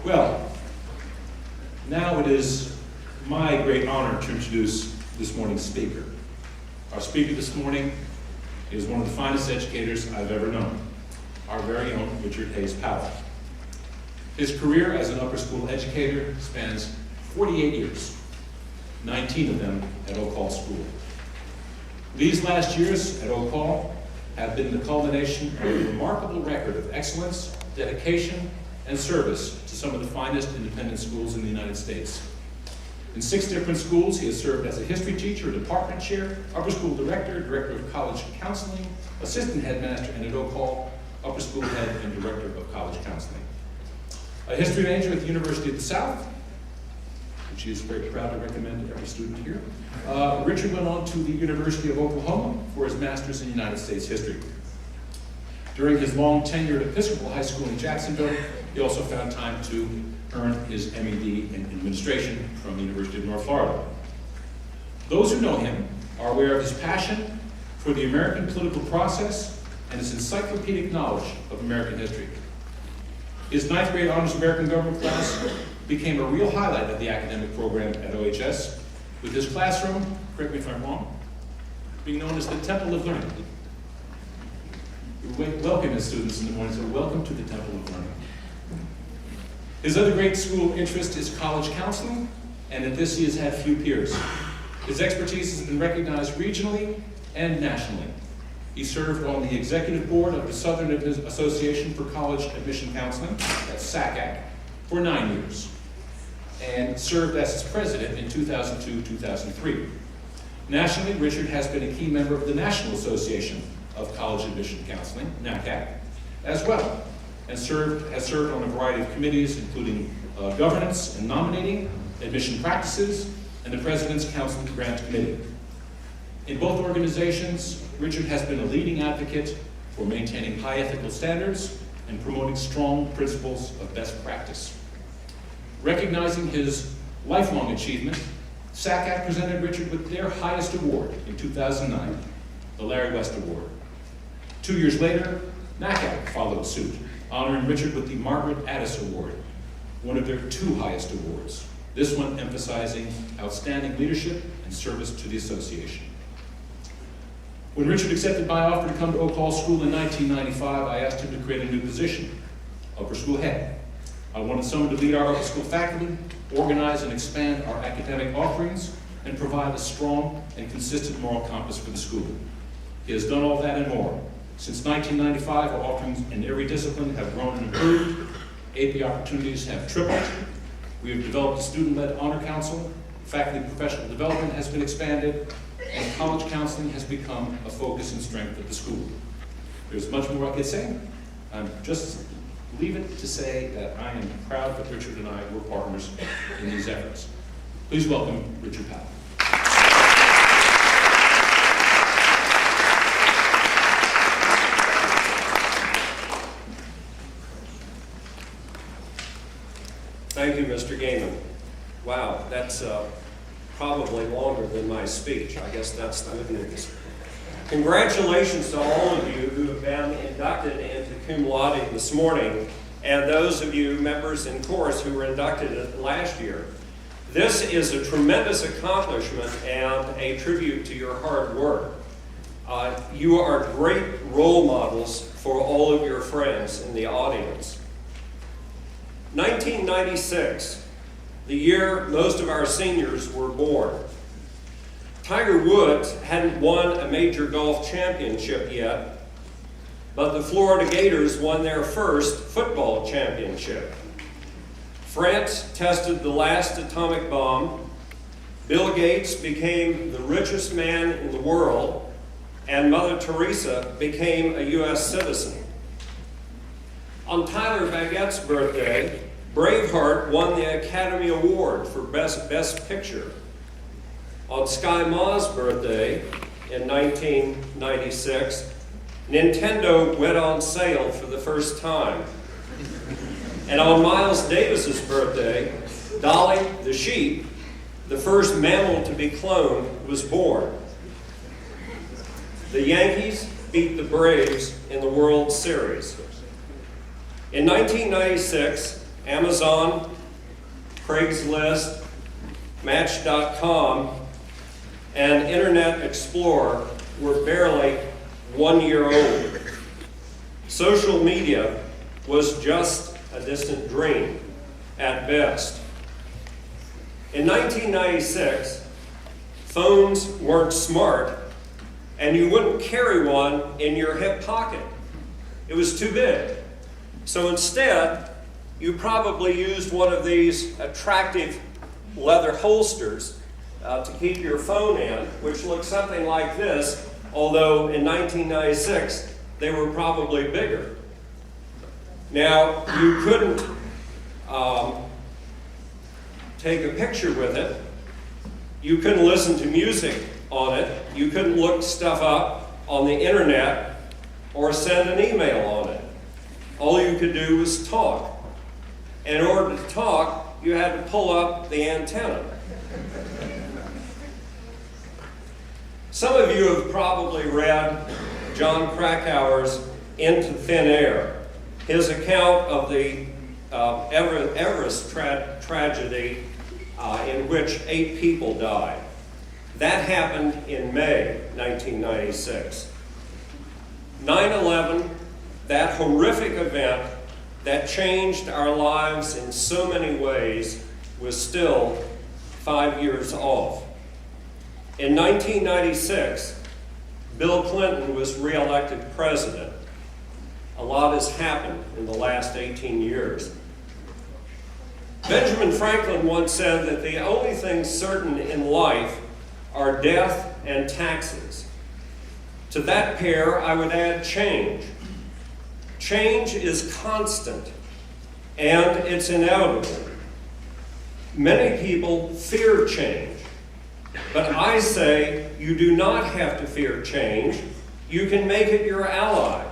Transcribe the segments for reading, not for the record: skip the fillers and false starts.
Well, now it is my great honor to introduce this morning's speaker. Our speaker this morning is one of the finest educators I've ever known, our very own Richard Hayes Powell. His career as an upper school educator spans 48 years, 19 of them at Oak Hall School. These last years at Oak Hall have been the culmination of a remarkable record of excellence, dedication, and service to some of the finest independent schools in the United States. In 6 different schools, he has served as a history teacher, department chair, upper school director, director of college counseling, assistant headmaster, and at Oak Hall, upper school head and director of college counseling. A history major at the University of the South, which he is very proud to recommend to every student here. Richard went on to the University of Oklahoma for his master's in United States history. During his long tenure at Episcopal High School in Jacksonville, he also found time to earn his MED in administration from the University of North Florida. Those who know him are aware of his passion for the American political process and his encyclopedic knowledge of American history. His 9th grade honors American government class became a real highlight of the academic program at OHS, with his classroom, correct me if I'm wrong, being known as the Temple of Learning. We welcome his students in the morning, so welcome to the Temple of Learning. His other great school interest is college counseling, and in this he has had few peers. His expertise has been recognized regionally and nationally. He served on the executive board of the Southern Association for College Admission Counseling, that's SACAC, for 9 years, and served as its president in 2002-2003. Nationally, Richard has been a key member of the National Association of College Admission Counseling, NACAC, as well, and has served on a variety of committees, including governance and nominating, admission practices, and the President's Counseling Grant Committee. In both organizations, Richard has been a leading advocate for maintaining high ethical standards and promoting strong principles of best practice. Recognizing his lifelong achievement, SACAC presented Richard with their highest award in 2009, the Larry West Award. 2 years later, NACAC followed suit, honoring Richard with the Margaret Addis Award, one of their 2 highest awards, this one emphasizing outstanding leadership and service to the association. When Richard accepted my offer to come to Oak Hall School in 1995, I asked him to create a new position, upper school head. I wanted someone to lead our upper school faculty, organize and expand our academic offerings, and provide a strong and consistent moral compass for the school. He has done all that and more. Since 1995, our offerings in every discipline have grown and improved. AP opportunities have tripled. We have developed a student-led honor council. Faculty professional development has been expanded, and college counseling has become a focus and strength of the school. There's much more I could say. I'm just leave it to say that I am proud that Richard and I were partners in these efforts. Please welcome Richard Powell. Thank you, Mr. Gaiman. Wow, that's probably longer than my speech. I guess that's the good news. Congratulations to all of you who have been inducted into Cum Laude this morning, and those of you members in chorus who were inducted last year. This is a tremendous accomplishment and a tribute to your hard work. You are great role models for all of your friends in the audience. 1996, the year most of our seniors were born. Tiger Woods hadn't won a major golf championship yet, but the Florida Gators won their first football championship. France tested the last atomic bomb, Bill Gates became the richest man in the world, and Mother Teresa became a U.S. citizen. On Tyler Baguette's birthday, Braveheart won the Academy Award for Best Picture. On Sky Ma's birthday in 1996, Nintendo went on sale for the first time. And on Miles Davis's birthday, Dolly the sheep, the first mammal to be cloned, was born. The Yankees beat the Braves in the World Series. In 1996, Amazon, Craigslist, Match.com, and Internet Explorer were barely 1 year old. Social media was just a distant dream at best. In 1996, phones weren't smart, and you wouldn't carry one in your hip pocket. It was too big. So instead, you probably used one of these attractive leather holsters to keep your phone in, which looked something like this, although in 1996, they were probably bigger. Now, you couldn't take a picture with it. You couldn't listen to music on it. You couldn't look stuff up on the internet or send an email on it. All you could do was talk. In order to talk, you had to pull up the antenna. Some of you have probably read John Krakauer's Into Thin Air, his account of the Everest tragedy in which 8 people died. That happened in May 1996. 9/11, that horrific event that changed our lives in so many ways, was still 5 years off. In 1996, Bill Clinton was re-elected president. A lot has happened in the last 18 years. Benjamin Franklin once said that the only things certain in life are death and taxes. To that pair, I would add change. Change is constant, and it's inevitable. Many people fear change, but I say you do not have to fear change. You can make it your ally.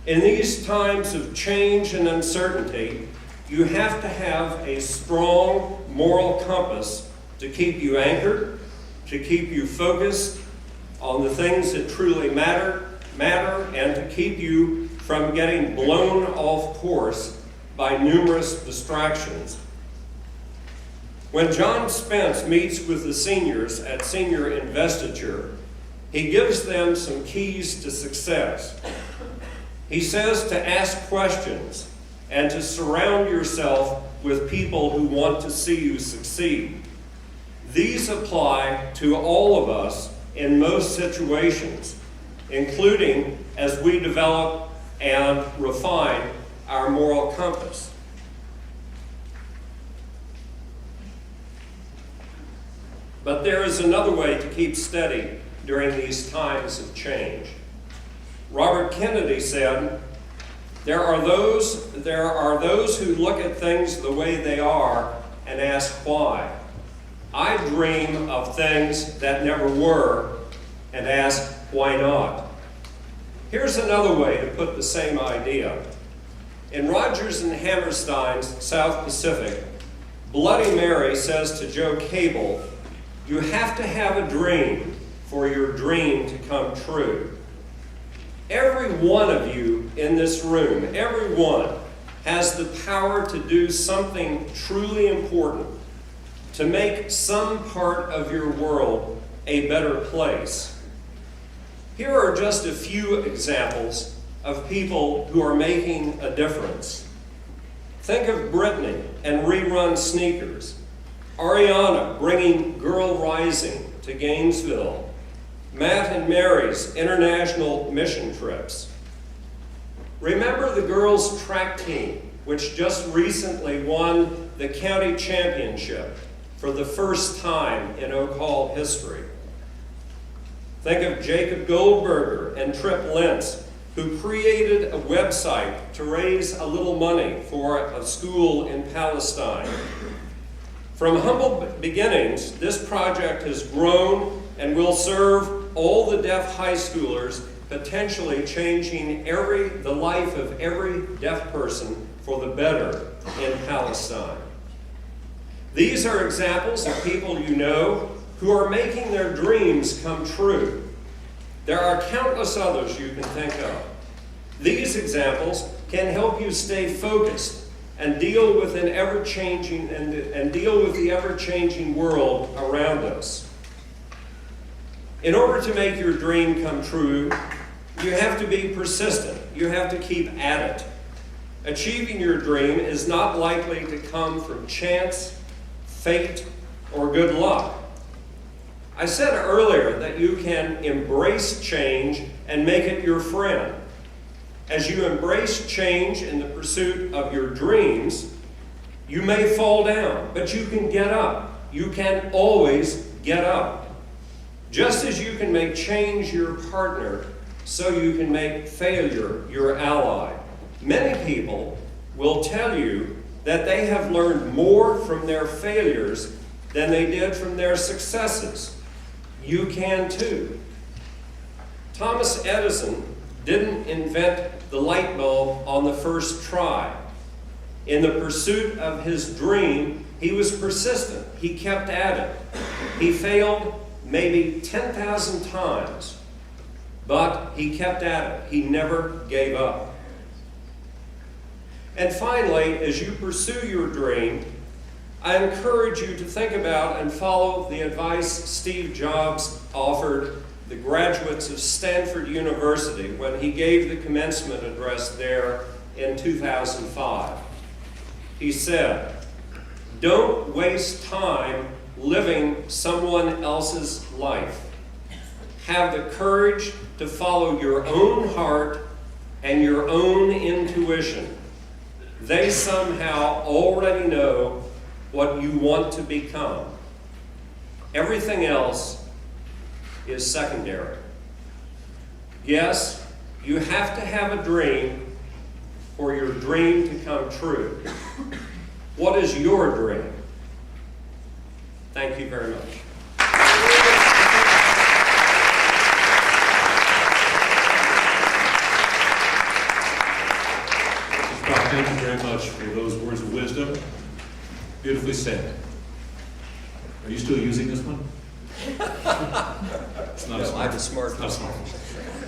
In these times of change and uncertainty, you have to have a strong moral compass to keep you anchored, to keep you focused on the things that truly matter, and to keep you from getting blown off course by numerous distractions. When John Spence meets with the seniors at senior investiture, he gives them some keys to success. He says to ask questions and to surround yourself with people who want to see you succeed. These apply to all of us in most situations, including as we develop and refine our moral compass. But there is another way to keep steady during these times of change. Robert Kennedy said, there are those who look at things the way they are and ask why. I dream of things that never were and ask why not. Here's another way to put the same idea. In Rodgers and Hammerstein's South Pacific, Bloody Mary says to Joe Cable, you have to have a dream for your dream to come true. Every one of you in this room, every one, has the power to do something truly important, to make some part of your world a better place. Here are just a few examples of people who are making a difference. Think of Brittany and Rerun Sneakers, Ariana bringing Girl Rising to Gainesville, Matt and Mary's international mission trips. Remember the girls' track team, which just recently won the county championship for the first time in Oak Hall history. Think of Jacob Goldberger and Tripp Lentz, who created a website to raise a little money for a school in Palestine. From humble beginnings, this project has grown and will serve all the deaf high schoolers, potentially changing the life of every deaf person for the better in Palestine. These are examples of people you know who are making their dreams come true. There are countless others you can think of. These examples can help you stay focused and deal with the ever-changing world around us. In order to make your dream come true, you have to be persistent. You have to keep at it. Achieving your dream is not likely to come from chance, fate, or good luck. I said earlier that you can embrace change and make it your friend. As you embrace change in the pursuit of your dreams, you may fall down, but you can get up. You can always get up. Just as you can make change your partner, so you can make failure your ally. Many people will tell you that they have learned more from their failures than they did from their successes. You can too. Thomas Edison didn't invent the light bulb on the first try. In the pursuit of his dream, he was persistent. He kept at it. He failed maybe 10,000 times, but he kept at it. He never gave up. And finally, as you pursue your dream, I encourage you to think about and follow the advice Steve Jobs offered the graduates of Stanford University when he gave the commencement address there in 2005. He said, "Don't waste time living someone else's life. Have the courage to follow your own heart and your own intuition. They somehow already know what you want to become. Everything else is secondary." Yes, you have to have a dream for your dream to come true. What is your dream? Thank you very much. Thank you very much for those words of wisdom. Beautifully said. Are you still using this one? It's not No, I have a smartphone. smartphone. Not a smartphone.